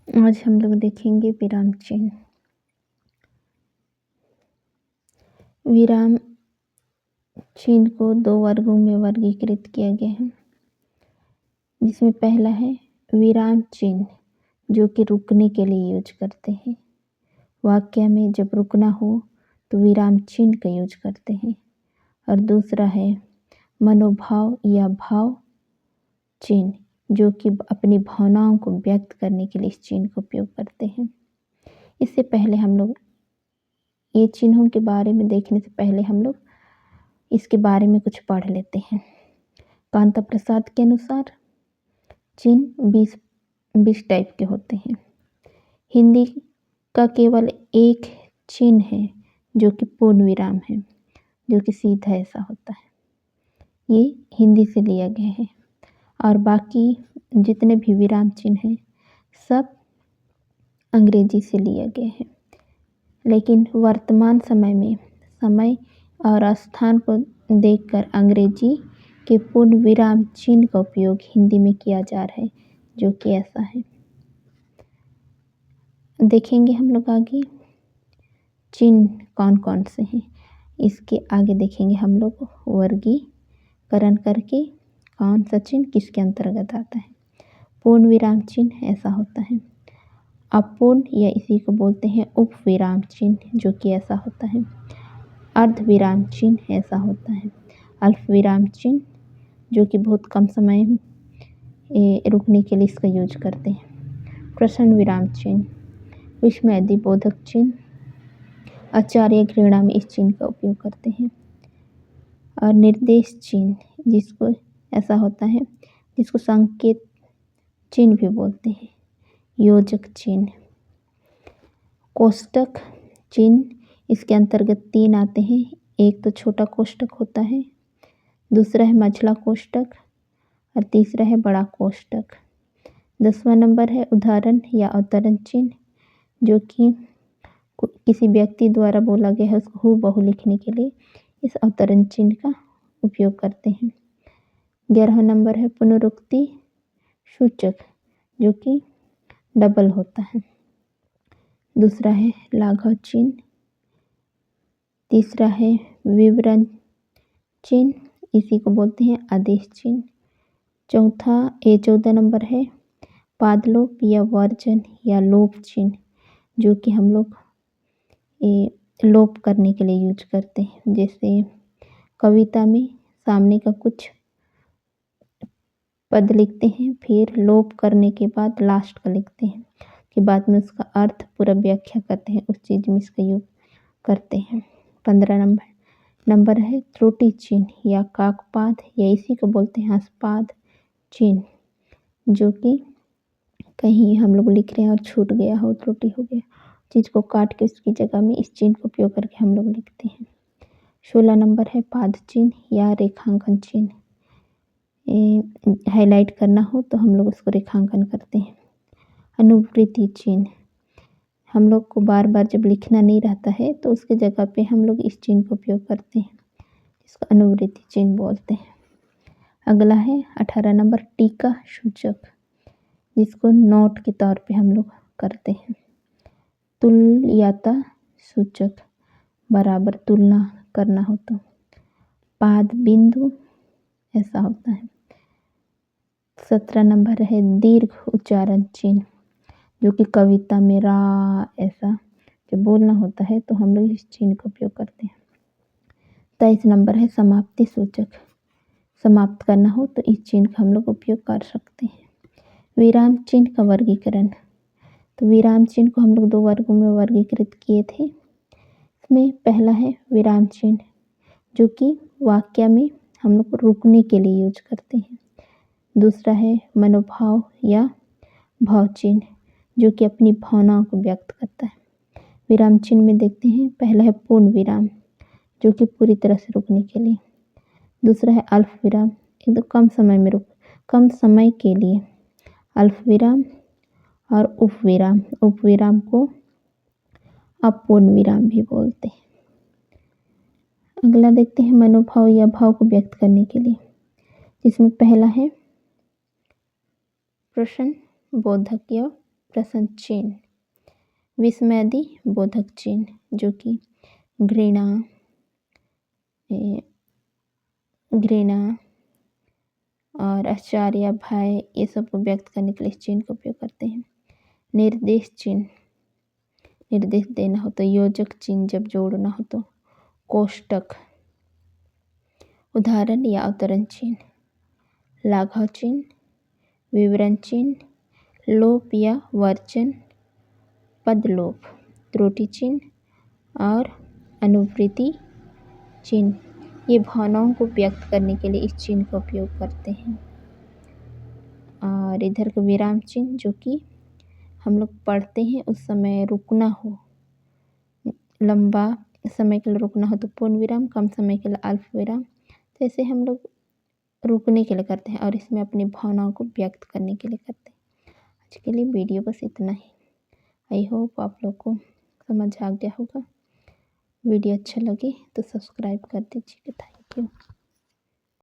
आज हम लोग देखेंगे विराम चिन्ह। विराम चिन्ह को दो वर्गों में वर्गीकृत किया गया है, जिसमें पहला है विराम चिन्ह जो कि रुकने के लिए यूज करते हैं। वाक्य में जब रुकना हो तो विराम चिन्ह का यूज करते हैं। और दूसरा है मनोभाव या भाव चिन्ह जो कि अपनी भावनाओं को व्यक्त करने के लिए इस चिन्ह का उपयोग करते हैं। इससे पहले हम लोग ये चिन्हों के बारे में देखने से पहले हम लोग इसके बारे में कुछ पढ़ लेते हैं। कांता प्रसाद के अनुसार चिन्ह 20 टाइप के होते हैं। हिंदी का केवल एक चिन्ह है जो कि पूर्ण विराम है, जो कि सीधा ऐसा होता है। ये हिंदी से लिया गया है और बाकी जितने भी विराम चिन्ह हैं सब अंग्रेजी से लिया गया है। लेकिन वर्तमान समय में समय और स्थान को देखकर अंग्रेजी के पूर्ण विराम चिन्ह का उपयोग हिंदी में किया जा रहा है, जो कि ऐसा है। देखेंगे हम लोग आगे चिन्ह कौन कौन से हैं। इसके आगे देखेंगे हम लोग वर्गीकरण करके कौन सा चिन्ह किसके अंतर्गत आता है। पूर्ण विराम चिन्ह ऐसा होता है। अपूर्ण या इसी को बोलते हैं उप विराम चिन्ह, जो कि ऐसा होता है। अर्ध विराम चिन्ह ऐसा होता है। अल्प विराम चिन्ह जो कि बहुत कम समय रुकने के लिए इसका यूज करते हैं। प्रश्न विराम चिन्ह, विस्मयादि बोधक चिन्ह, आचार्य घृणा में इस चिन्ह का उपयोग करते हैं। और निर्देश चिन्ह जिसको ऐसा होता है, जिसको संकेत चिन्ह भी बोलते हैं। योजक चिन्ह, कोष्टक चिन्ह इसके अंतर्गत 3 आते हैं। एक तो छोटा कोष्टक होता है, दूसरा है मझला कोष्टक और तीसरा है बड़ा कोष्टक। 10वां नंबर है उदाहरण या अवतरण चिन्ह, जो कि किसी व्यक्ति द्वारा बोला गया है उसको हूबहू लिखने के लिए इस अवतरण चिन्ह का उपयोग करते हैं। 11वां नंबर है पुनरुक्ति सूचक, जो कि डबल होता है। दूसरा है लाघव चिन्ह, तीसरा है विवरण चिन्ह, इसी को बोलते हैं आदेश चिन्ह। 14 नंबर है पादलोप या वर्जन या लोप चिन्ह, जो कि हम लोग लोप करने के लिए यूज करते हैं। जैसे कविता में सामने का कुछ पद लिखते हैं, फिर लोप करने के बाद लास्ट का लिखते हैं, के बाद में उसका अर्थ पूरा व्याख्या करते हैं, उस चीज़ में इसका यूज करते हैं। 15 नंबर है त्रुटि चिन्ह या काकपाद या इसी को बोलते हैं हंसपाद चिन्ह, जो कि कहीं हम लोग लिख रहे हैं और छूट गया हो, त्रुटि हो गया, चीज़ को काट के उसकी जगह में इस चिन्ह का उपयोग करके हम लोग लिखते हैं। 16 नंबर है पाद चिन्ह या रेखांकन चिन्ह, हाईलाइट करना हो तो हम लोग उसको रेखांकन करते हैं। अनुवृत्ति चिन्ह, हम लोग को बार बार जब लिखना नहीं रहता है तो उसके जगह पे हम लोग इस चिन्ह का उपयोग करते हैं, इसको अनुवृत्ति चिन्ह बोलते हैं। अगला है 18 नंबर टीका सूचक, जिसको नोट के तौर पे हम लोग करते हैं। तुल्यता सूचक, बराबर तुलना करना हो तो। पाद बिंदु ऐसा होता है। 17 नंबर है दीर्घ उच्चारण चिन्ह, जो कि कविता में रा ऐसा जब बोलना होता है तो हम लोग इस चिन्ह का उपयोग करते हैं। 23 नंबर है समाप्ति सूचक, समाप्त करना हो तो इस चिन्ह का हम लोग उपयोग कर सकते हैं। विराम चिन्ह का वर्गीकरण, तो विराम चिन्ह को हम लोग 2 वर्गों में वर्गीकृत किए थे। इसमें पहला है विराम चिन्ह, जो कि वाक्य में हम लोग को रुकने के लिए यूज करते हैं। दूसरा है मनोभाव या भाव चिन्ह, जो कि अपनी भावनाओं को व्यक्त करता है। विराम चिन्ह में देखते हैं, पहला है पूर्ण विराम, जो कि पूरी तरह से रुकने के लिए। दूसरा है अल्प विराम, एकदम कम समय के लिए अल्प विराम। और उपविराम, उपविराम को अपूर्ण विराम भी बोलते हैं। अगला देखते हैं मनोभाव या भाव को व्यक्त करने के लिए, जिसमें पहला है प्रश्न बोधक या प्रश्न चिन्ह, विस्मयादि बोधक चिन्ह जो कि घृणा, घृणा और आश्चर्य, भय, ये सब को व्यक्त करने के लिए इस चिन्ह का उपयोग करते हैं। निर्देश चिन्ह, निर्देश देना हो तो योजक चिन्ह, जब जोड़ना हो तो कोष्टक। उदाहरण या अवतरण चिन्ह, लाघव चिन्ह, विवरण चिन्ह, लोप या वर्जन, पदलोप, त्रुटि चिन्ह और अनुवृत्ति चिन्ह, ये भावनाओं को व्यक्त करने के लिए इस चिन्ह का उपयोग करते हैं। और इधर का विराम चिन्ह जो कि हम लोग पढ़ते हैं उस समय रुकना हो, लंबा समय के लिए रुकना हो तो पूर्ण विराम, कम समय के लिए अल्प विराम, तो ऐसे हम लोग रुकने के लिए करते हैं और इसमें अपनी भावनाओं को व्यक्त करने के लिए करते हैं। आज के लिए वीडियो बस इतना ही। आई होप आप लोग को समझ आ गया होगा। वीडियो अच्छा लगे तो सब्सक्राइब कर दीजिएगा। Thank you.